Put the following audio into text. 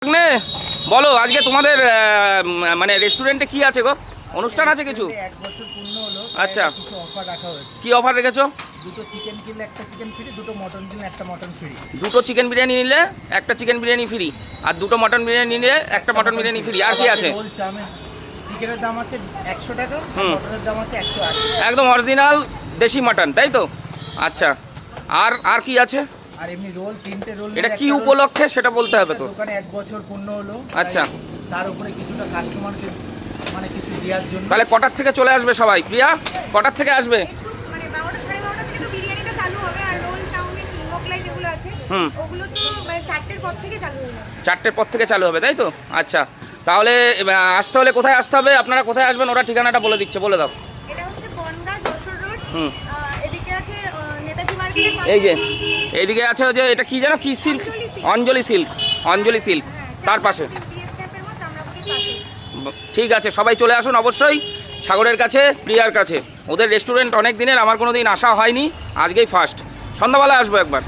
নে বলো আজকে তোমাদের মানে রেস্টুরেন্টে কি আছে গো? অনুষ্ঠান আছে কিছু? এক বছর পূর্ণ হলো। আচ্ছা, কিছু অফার রাখা হয়েছে। কি অফার রেখেছো? দুটো চিকেন কিনলে একটা চিকেন ফ্রি, দুটো মটন কিনলে একটা মটন ফ্রি। দুটো চিকেন বিরিয়ানি নিলে একটা চিকেন বিরিয়ানি ফ্রি, আর দুটো মটন বিরিয়ানি নিলে একটা মটন বিরিয়ানি ফ্রি। আর কি আছে? Roll, chowmein. চিকেনের দাম আছে 100 টাকা, মটনের দাম আছে 180। একদম অরিজিনাল দেশি মাটন, তাই তো? আচ্ছা, আর আর কি আছে? আর এমনি রোল, তিনটে রোল। এটা কি উপলক্ষে সেটা বলতে হবে তো। দোকানে এক বছর পূর্ণ হলো। আচ্ছা, তার উপরে কিছুটা কাস্টমারকে মানে কিছু দেওয়ার জন্য। তাহলে কটার থেকে চলে আসবে সবাই? প্রিয়া, কটার থেকে আসবে? মানে 12টা সাড়ে 12টা থেকে তো বিরিয়ানিটা চালু হবে, আর রোল, চাউমিন, মোগলাই যেগুলো আছে ওগুলো তো মানে 4টের পর থেকে চালু হয়ে যাবে। 4টের পর থেকে চালু হবে, তাই তো? আচ্ছা, তাহলে আসতে হলে কোথায় আসতে হবে? আপনারা কোথায় আসবেন ওরা ঠিকানাটা বলে দিচ্ছে, বলে দাও। এটা হচ্ছে বনগাঁ যশোর রোড। এদিকে আছে নেতাজি মার্কেট। এই যে এইদিকে আছে ওই যে এটা কি যেন, কি সিল্ক? অঞ্জলি সিল্ক। অঞ্জলি সিল্ক তার পাশে। ঠিক আছে, সবাই চলে আসুন অবশ্যই সাগরের কাছে, প্রিয়ার কাছে। ওদের রেস্টুরেন্ট অনেক দিনের, আমার কোনো দিন আসা হয়নি, আজকেই ফার্স্ট। সন্ধ্যাবেলা আসবো একবার।